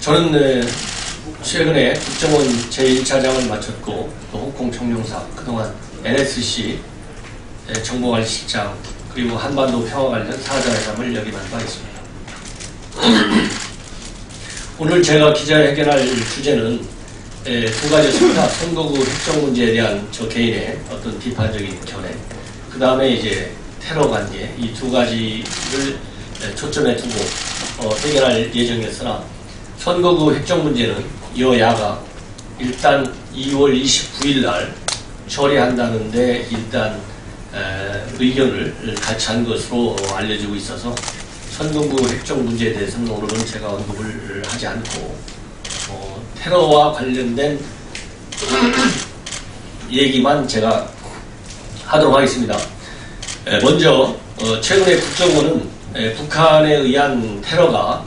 저는 최근에 국정원 제1차장을 마쳤고 또 홍콩 청룡사, 그동안 NSC 정보관리실장, 그리고 한반도 평화 관련 사자회담을 역임한 바 있습니다. 오늘 제가 기자회견할 주제는 두 가지였습니다. 선거구 획정 문제에 대한 저 개인의 어떤 비판적인 견해, 그 다음에 이제 테러 관계, 이 두 가지를 초점에 두고 해결할 예정이었으나, 선거구 획정 문제는 여야가 일단 2월 29일 날 처리한다는데 일단 의견을 같이 한 것으로 알려지고 있어서 선거구 획정 문제에 대해서는 오늘은 제가 언급을 하지 않고 테러와 관련된 얘기만 제가 하도록 하겠습니다. 먼저 최근에 국정원은 북한에 의한 테러가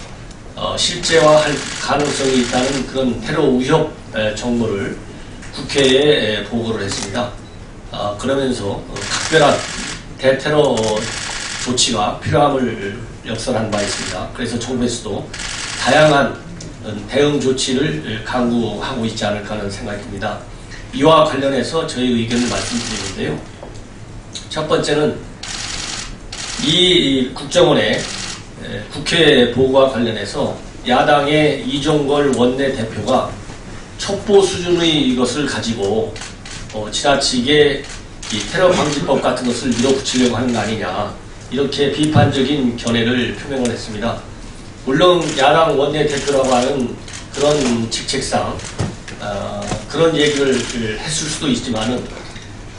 실제화할 가능성이 있다는 그런 테러 우협 정보를 국회에 보고를 했습니다. 그러면서 각별한 대테러 조치가 필요함을 역설한 바 있습니다. 그래서 정부에서도 다양한 대응 조치를 강구하고 있지 않을까 하는 생각이 듭니다. 이와 관련해서 저희 의견을 말씀드리는데요. 첫 번째는 이 국정원의 국회 보고와 관련해서 야당의 이종걸 원내대표가 첩보 수준의 이것을 가지고 지나치게 이 테러 방지법 같은 것을 밀어붙이려고 하는 거 아니냐, 이렇게 비판적인 견해를 표명을 했습니다. 물론 야당 원내대표라고 하는 그런 직책상 그런 얘기를 했을 수도 있지만은,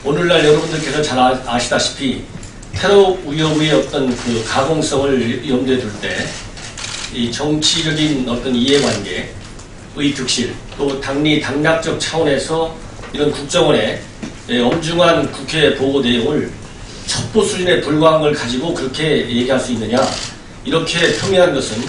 오늘날 여러분들께서 잘 아시다시피 테러 위협의 어떤 그 가공성을 염두에 둘 때 이 정치적인 어떤 이해관계의 득실, 또 당락적 차원에서 이런 국정원의 엄중한 국회 보고 내용을 첩보 수준에 불과한 걸 가지고 그렇게 얘기할 수 있느냐, 이렇게 표명한 것은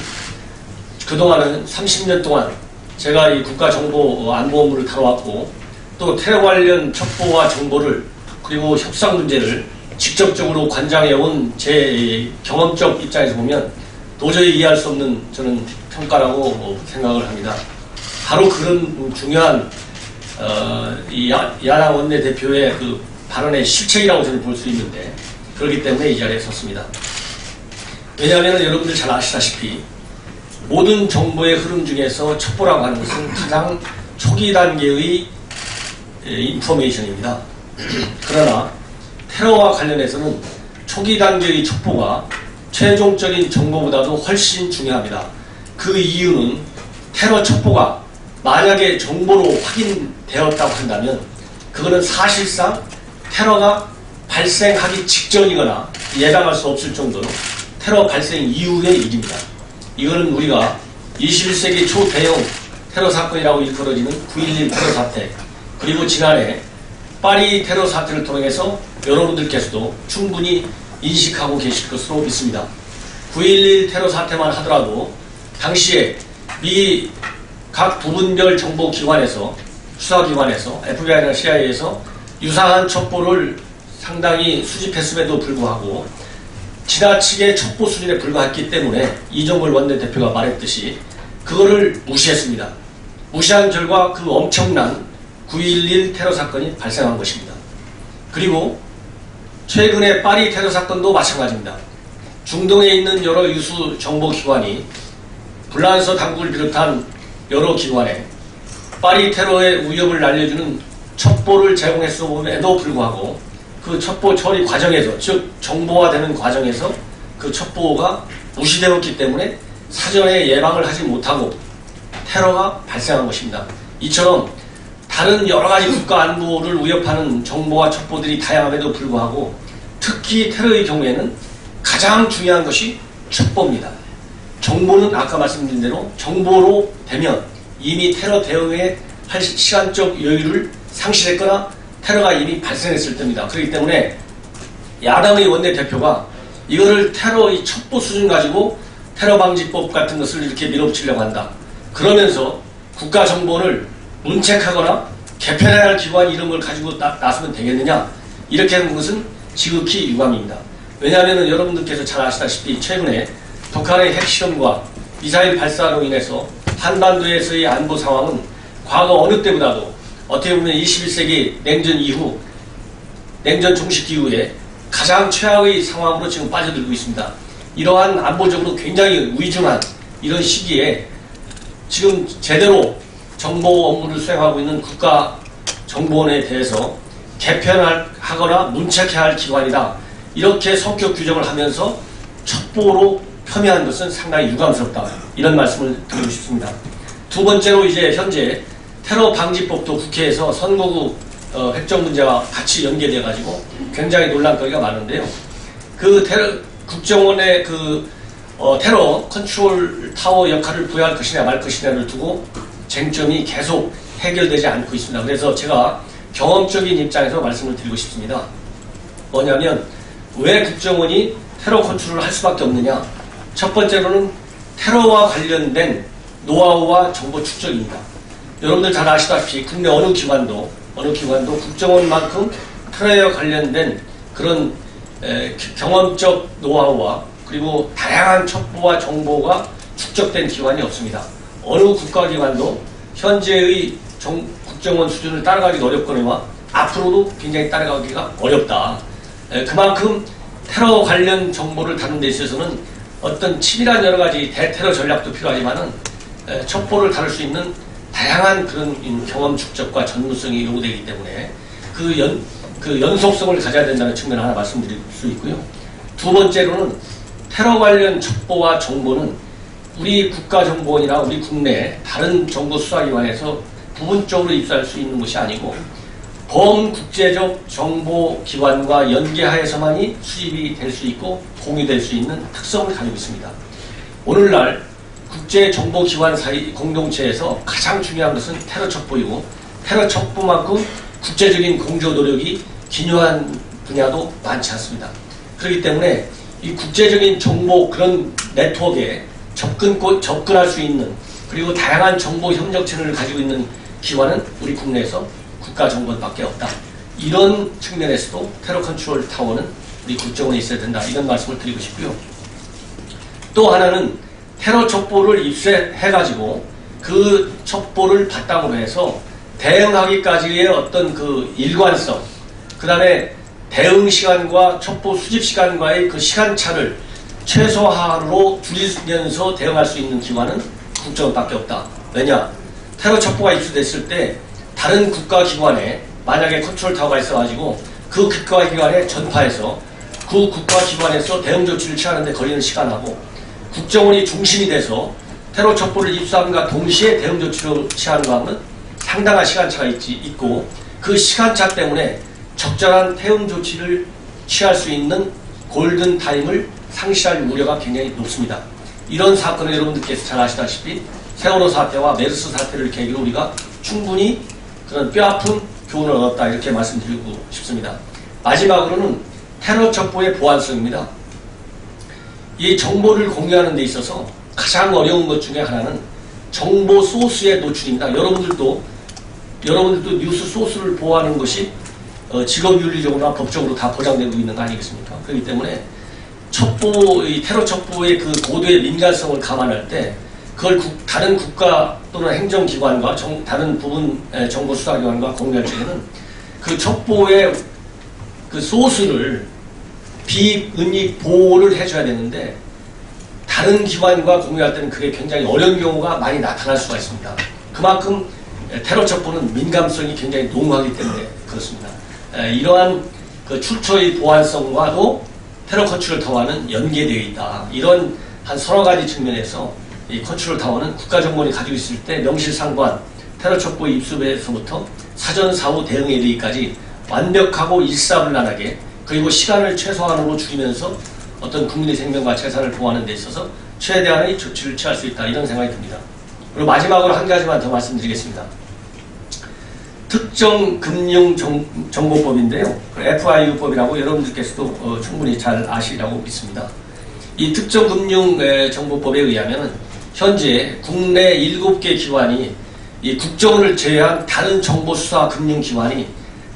그동안은 30년 동안 제가 이 국가정보안보업무를 다뤄왔고, 또 테러 관련 첩보와 정보를, 그리고 협상 문제를 직접적으로 관장해온 제 경험적 입장에서 보면 도저히 이해할 수 없는 저는 평가라고 생각을 합니다. 바로 그런 중요한 이 야당 원내대표의 그 발언의 실체이라고 저는 볼 수 있는데, 그렇기 때문에 이 자리에 섰습니다. 왜냐하면 여러분들 잘 아시다시피 모든 정보의 흐름 중에서 첩보라고 하는 것은 가장 초기 단계의 인포메이션입니다. 그러나 테러와 관련해서는 초기 단계의 첩보가 최종적인 정보보다도 훨씬 중요합니다. 그 이유는 테러 첩보가 만약에 정보로 확인되었다고 한다면 그거는 사실상 테러가 발생하기 직전이거나 예방할 수 없을 정도로 테러 발생 이후의 일입니다. 이거는 우리가 21세기 초대형 테러 사건이라고 일컬어지는 9.11 테러 사태, 그리고 지난해 파리 테러 사태를 통해서 여러분들께서도 충분히 인식하고 계실 것으로 믿습니다. 9.11 테러 사태만 하더라도 당시에 미 각 부분별 정보기관에서, 수사기관에서, FBI나 CIA에서 유사한 첩보를 상당히 수집했음에도 불구하고 지나치게 첩보 수준에 불과했기 때문에 이종걸 원내대표가 말했듯이 그거를 무시했습니다. 무시한 결과 그 엄청난 9.11 테러 사건이 발생한 것입니다. 그리고 최근에 파리 테러 사건도 마찬가지입니다. 중동에 있는 여러 유수 정보기관이 불란서 당국을 비롯한 여러 기관에 파리 테러의 위협을 알려주는 첩보를 제공했음에도 불구하고 그 첩보 처리 과정에서, 즉 정보화되는 과정에서 그 첩보가 무시되었기 때문에 사전에 예방을 하지 못하고 테러가 발생한 것입니다. 이처럼 다른 여러 가지 국가 안보를 위협하는 정보와 첩보들이 다양함에도 불구하고 특히 테러의 경우에는 가장 중요한 것이 첩보입니다. 정보는 아까 말씀드린 대로 정보로 되면 이미 테러 대응에 할 시간적 여유를 상실했거나 테러가 이미 발생했을 때입니다. 그렇기 때문에 야당의 원내대표가 이거를 테러의 첩보 수준 가지고 테러 방지법 같은 것을 이렇게 밀어붙이려고 한다, 그러면서 국가정보를 문책하거나 개편해야 할 기관 이런 걸 가지고 나서면 되겠느냐, 이렇게 하는 것은 지극히 유감입니다. 왜냐하면 여러분들께서 잘 아시다시피 최근에 북한의 핵실험과 미사일 발사로 인해서 한반도에서의 안보 상황은 과거 어느 때보다도 어떻게 보면 21세기 냉전 이후, 냉전 종식 이후에 가장 최악의 상황으로 지금 빠져들고 있습니다. 이러한 안보적으로 굉장히 위중한 이런 시기에 지금 제대로 정보 업무를 수행하고 있는 국가정보원에 대해서 개편하거나 문책해야 할 기관이다. 이렇게 성격 규정을 하면서 첩보로 폄훼한 것은 상당히 유감스럽다. 이런 말씀을 드리고 싶습니다. 두 번째로 이제 현재 테러 방지법도 국회에서 선거구 획정 문제와 같이 연계돼 가지고 굉장히 논란거리가 많은데요. 국정원의 테러 컨트롤 타워 역할을 부여할 것이냐 말 것이냐를 두고 쟁점이 계속 해결되지 않고 있습니다. 그래서 제가 경험적인 입장에서 말씀을 드리고 싶습니다. 뭐냐면 왜 국정원이 테러 컨트롤을 할 수밖에 없느냐. 첫 번째로는 테러와 관련된 노하우와 정보 축적입니다. 여러분들 잘 아시다시피 국내 어느 기관도 국정원만큼 테러와 관련된 그런 경험적 노하우와 그리고 다양한 첩보와 정보가 축적된 기관이 없습니다. 어느 국가기관도 현재의 국정원 수준을 따라가기 어렵거니와 앞으로도 굉장히 따라가기가 어렵다. 그만큼 테러 관련 정보를 다루는 데 있어서는 어떤 치밀한 여러 가지 대테러 전략도 필요하지만은 첩보를 다룰 수 있는 다양한 그런 경험 축적과 전문성이 요구되기 때문에 그 연속성을 가져야 된다는 측면을 하나 말씀드릴 수 있고요. 두 번째로는 테러 관련 첩보와 정보는 우리 국가정보원이나 우리 국내 다른 정보수사기관에서 부분적으로 입수할 수 있는 것이 아니고 범국제적 정보기관과 연계하에서만이 수집이 될 수 있고 공유될 수 있는 특성을 가지고 있습니다. 오늘날 국제정보기관 사이 공동체에서 가장 중요한 것은 테러 첩보이고 테러 첩보만큼 국제적인 공조 노력이 기여한 분야도 많지 않습니다. 그렇기 때문에 이 국제적인 정보 그런 네트워크에 접근할 수 있는 그리고 다양한 정보 협력 채널을 가지고 있는 기관은 우리 국내에서 국가정보원밖에 없다. 이런 측면에서도 테러 컨트롤 타워는 우리 국정원에 있어야 된다. 이런 말씀을 드리고 싶고요. 또 하나는 테러 첩보를 입수해가지고 그 첩보를 바탕으로 해서 대응하기까지의 어떤 그 일관성, 그 다음에 대응 시간과 첩보 수집 시간과의 그 시간차를 최소화로 줄이면서 대응할 수 있는 기관은 국정원밖에 없다. 왜냐? 테러 첩보가 입수됐을 때 다른 국가기관에 만약에 컨트롤 타워가 있어가지고 그 국가기관에 전파해서 그 국가기관에서 대응 조치를 취하는데 걸리는 시간하고 국정원이 중심이 돼서 테러 첩보를 입수함과 동시에 대응 조치를 취하는 거하고는 상당한 시간차가 있고 그 시간차 때문에 적절한 대응 조치를 취할 수 있는 골든 타임을 상실할 우려가 굉장히 높습니다. 이런 사건을 여러분들께서 잘 아시다시피 세월호 사태와 메르스 사태를 계기로 우리가 충분히 그런 뼈아픈 교훈을 얻었다 이렇게 말씀드리고 싶습니다. 마지막으로는 테러 첩보의 보안성입니다. 이 정보를 공유하는 데 있어서 가장 어려운 것 중에 하나는 정보 소스의 노출입니다. 여러분들도 뉴스 소스를 보호하는 것이 직업윤리적으로나 법적으로 다 보장되고 있는 거 아니겠습니까? 그렇기 때문에 이 테러 첩보의 그 고도의 민감성을 감안할 때 그걸 다른 국가 또는 행정기관과 다른 부분 정보수사기관과 공유할 때에는 그 첩보의 그 소스를 비은닉 보호를 해줘야 되는데 다른 기관과 공유할 때는 그게 굉장히 어려운 경우가 많이 나타날 수가 있습니다. 그만큼 테러 첩보는 민감성이 굉장히 농후하기 때문에 그렇습니다. 이러한 그 출처의 보안성과도 테러 컨트롤 타워는 연계되어 있다. 이런 한 서너 가지 측면에서 이 컨트롤 타워는 국가정보원이 가지고 있을 때 명실상부한 테러 첩보 입수에서부터 사전 사후 대응에 이르기까지 완벽하고 일사불란하게 그리고 시간을 최소한으로 줄이면서 어떤 국민의 생명과 재산을 보호하는 데 있어서 최대한의 조치를 취할 수 있다. 이런 생각이 듭니다. 그리고 마지막으로 한 가지만 더 말씀드리겠습니다. 특정금융정보법인데요. FIU법이라고 여러분들께서도 충분히 잘 아시라고 믿습니다. 이 특정금융정보법에 의하면 현재 국내 7개 기관이 이 국정원을 제외한 다른 정보수사 금융기관이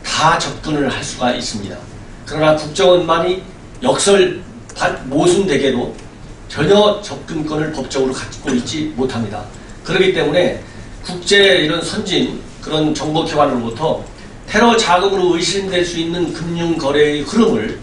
다 접근을 할 수가 있습니다. 그러나 국정원만이 모순되게도 전혀 접근권을 법적으로 갖고 있지 못합니다. 그렇기 때문에 국제 이런 선진 그런 정보기관으로부터 테러 자금으로 의심될 수 있는 금융거래의 흐름을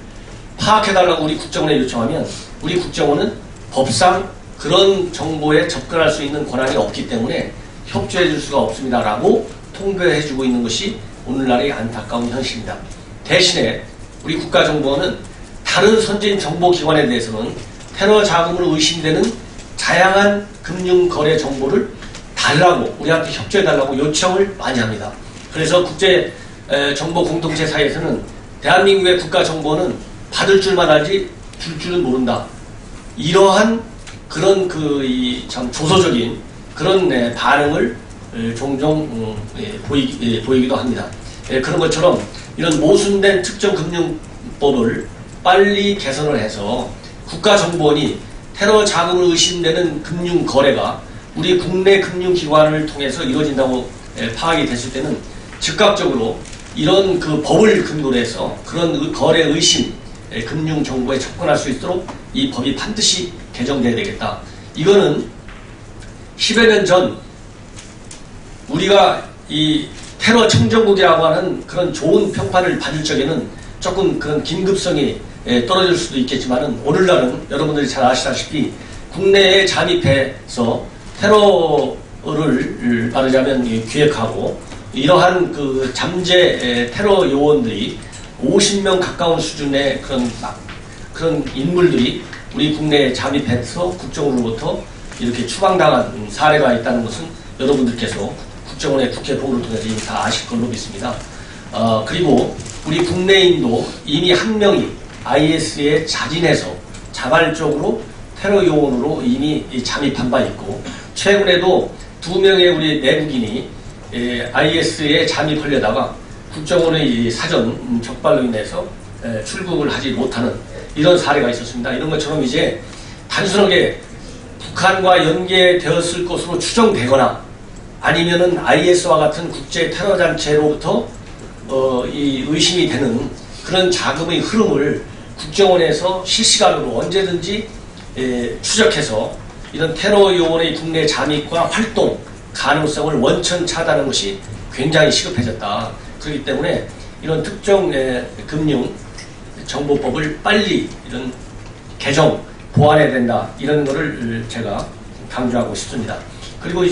파악해달라고 우리 국정원에 요청하면 우리 국정원은 법상 그런 정보에 접근할 수 있는 권한이 없기 때문에 협조해 줄 수가 없습니다라고 통보해주고 있는 것이 오늘날의 안타까운 현실입니다. 대신에 우리 국가정보원은 다른 선진 정보기관에 대해서는 테러 자금으로 의심되는 다양한 금융거래 정보를 달라고 우리한테 협조해달라고 요청을 많이 합니다. 그래서 국제 정보 공동체 사이에서는 대한민국의 국가정보원은 받을 줄만 알지 줄 줄은 모른다. 이러한 그런 참 조소적인 그런 반응을 종종 보이기도 합니다. 그런 것처럼 이런 모순된 특정금융법을 빨리 개선을 해서 국가정보원이 테러 자금을 의심되는 금융거래가 우리 국내 금융기관을 통해서 이루어진다고 파악이 됐을 때는 즉각적으로 이런 그 법을 근거로 해서 그런 거래 의심 금융정보에 접근할 수 있도록 이 법이 반드시 개정돼야 되겠다. 이거는 10여 년 전 우리가 이 테러 청정국이라고 하는 그런 좋은 평판을 받을 적에는 조금 그런 긴급성이 떨어질 수도 있겠지만은 오늘날은 여러분들이 잘 아시다시피 국내에 잠입해서 테러를 말하자면 기획하고 이러한 그 잠재 테러 요원들이 50명 가까운 수준의 그런 인물들이 우리 국내에 잠입해서 국정원으로부터 이렇게 추방당한 사례가 있다는 것은 여러분들께서 국정원의 국회 보고를 통해서 이미 다 아실 걸로 믿습니다. 그리고 우리 국내인도 이미 한 명이 IS에 자진해서 자발적으로 테러 요원으로 이미 잠입한 바 있고 최근에도 2명의 우리 내국인이 IS에 잠입하려다가 국정원의 사전 적발로 인해서 출국을 하지 못하는 이런 사례가 있었습니다. 이런 것처럼 이제 단순하게 북한과 연계되었을 것으로 추정되거나 아니면은 IS와 같은 국제 테러 단체로부터 이 의심이 되는 그런 자금의 흐름을 국정원에서 실시간으로 언제든지 추적해서 이런 테러 요원의 국내 잠입과 활동 가능성을 원천 차단하는 것이 굉장히 시급해졌다. 그렇기 때문에 이런 특정 금융 정보법을 빨리 이런 개정 보완해야 된다. 이런 거를 제가 강조하고 싶습니다. 그리고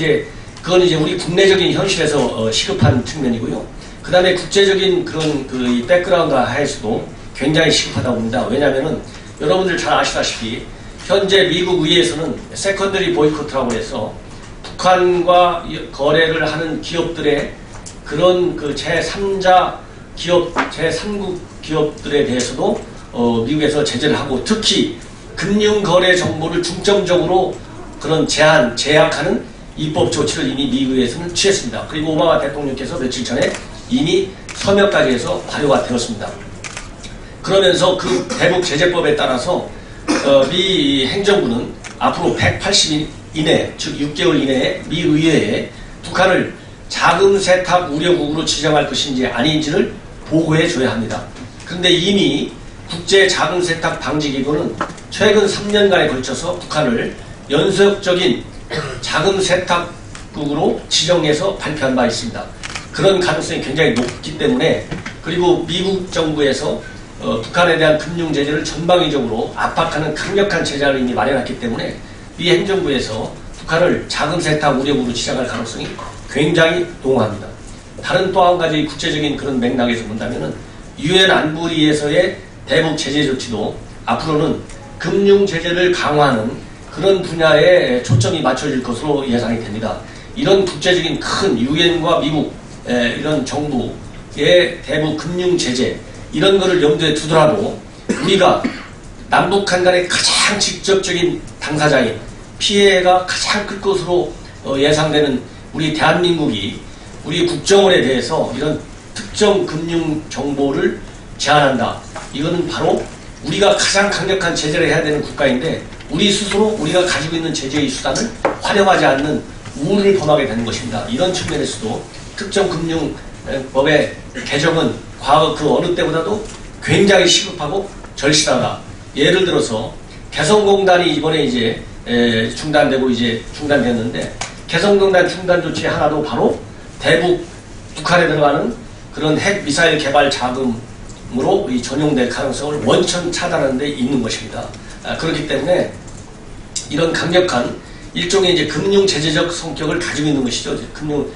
그건 우리 국내적인 현실에서 시급한 측면이고요. 그 다음에 국제적인 그런 이 백그라운드 하에서도 굉장히 시급하다고 봅니다. 왜냐하면은 여러분들 잘 아시다시피 현재 미국 의회에서는 세컨더리 보이콧이라고 해서 북한과 거래를 하는 기업들의 그런 그 제3자 기업, 제3국 기업들에 대해서도 미국에서 제재를 하고 특히 금융거래 정보를 중점적으로 그런 제약하는 입법 조치를 이미 미국에서는 취했습니다. 그리고 오바마 대통령께서 며칠 전에 이미 서명까지 해서 발효가 되었습니다. 그러면서 그 대북 제재법에 따라서 미 행정부는 앞으로 180일 이내, 즉 6개월 이내에 미 의회에 북한을 자금 세탁 우려국으로 지정할 것인지 아닌지를 보고해 줘야 합니다. 그런데 이미 국제 자금 세탁 방지 기구는 최근 3년간에 걸쳐서 북한을 연속적인 자금 세탁국으로 지정해서 발표한 바 있습니다. 그런 가능성이 굉장히 높기 때문에 그리고 미국 정부에서 북한에 대한 금융 제재를 전방위적으로 압박하는 강력한 제재를 이미 마련했기 때문에 미 행정부에서 북한을 자금 세탁 우려국으로 지정할 가능성이 굉장히 농후합니다. 다른 또 한 가지 국제적인 그런 맥락에서 본다면은 유엔 안보리에서의 대북 제재 조치도 앞으로는 금융 제재를 강화하는 그런 분야에 초점이 맞춰질 것으로 예상이 됩니다. 이런 국제적인 큰 유엔과 미국 이런 정부의 대북 금융 제재 이런 거를 염두에 두더라도 우리가 남북한 간의 가장 직접적인 당사자인 피해가 가장 클 것으로 예상되는 우리 대한민국이 우리 국정원에 대해서 이런 특정 금융 정보를 제한한다. 이거는 바로 우리가 가장 강력한 제재를 해야 되는 국가인데 우리 스스로 우리가 가지고 있는 제재의 수단을 활용하지 않는 우를 범하게 되는 것입니다. 이런 측면에서도 특정 금융법의 개정은 과거 그 어느 때보다도 굉장히 시급하고 절실하다. 예를 들어서 개성공단이 이번에 중단되고 중단됐는데 개성공단 중단 조치 하나도 바로 대북 북한에 들어가는 그런 핵 미사일 개발 자금으로 이 전용될 가능성을 원천 차단하는 데 있는 것입니다. 그렇기 때문에 이런 강력한 일종의 이제 금융 제재적 성격을 가지고 있는 것이죠. 금융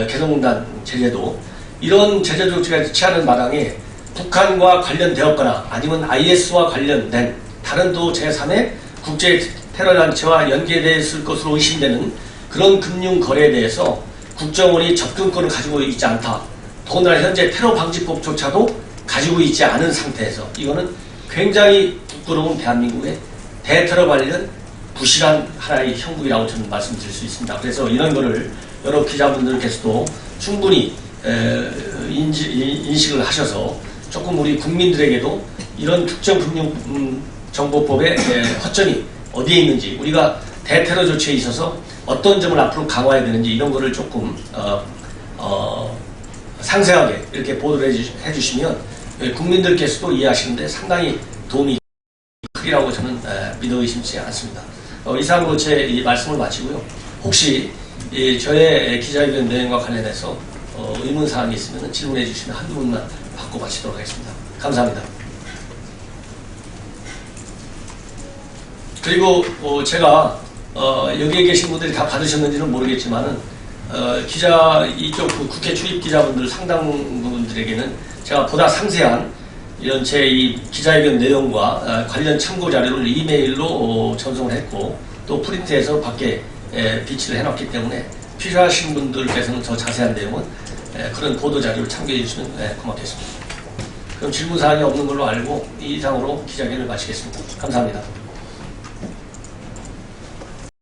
개성공단 제재도 이런 제재 조치가 취하는 마당에 북한과 관련되었거나 아니면 IS와 관련된 다른 또 제3의 국제 테러 단체와 연계되었을 것으로 의심되는 그런 금융 거래에 대해서 국정원이 접근권을 가지고 있지 않다. 더군다나 현재 테러 방지법조차도 가지고 있지 않은 상태에서 이거는 굉장히 부끄러운 대한민국의 대테러 관련 부실한 하나의 형국이라고 저는 말씀드릴 수 있습니다. 그래서 이런 거를 여러 기자분들께서도 충분히 인식을 하셔서 조금 우리 국민들에게도 이런 특정금융정보법의 허점이 어디에 있는지 우리가 대테러 조치에 있어서 어떤 점을 앞으로 강화해야 되는지 이런 거를 조금 상세하게 이렇게 보도를 해주시면 국민들께서도 이해하시는데 상당히 도움이 크리라고 저는 믿어 의심치 않습니다. 이상으로 제 이 말씀을 마치고요. 혹시 저의 기자회견 내용과 관련해서 의문사항이 있으면 질문해 주시면 한두 분만 받고 마치도록 하겠습니다. 감사합니다. 그리고 제가 여기에 계신 분들이 다 받으셨는지는 모르겠지만은 기자 이쪽 국회 출입 기자분들 상당 부분들에게는 제가 보다 상세한 이런 제 이 기자회견 내용과 관련 참고 자료를 이메일로 전송을 했고 또 프린트해서 밖에 비치를 해놨기 때문에 필요하신 분들께서는 더 자세한 내용은 그런 보도 자료를 참고해 주시면 고맙겠습니다. 그럼 질문 사항이 없는 걸로 알고 이상으로 기자회견을 마치겠습니다. 감사합니다.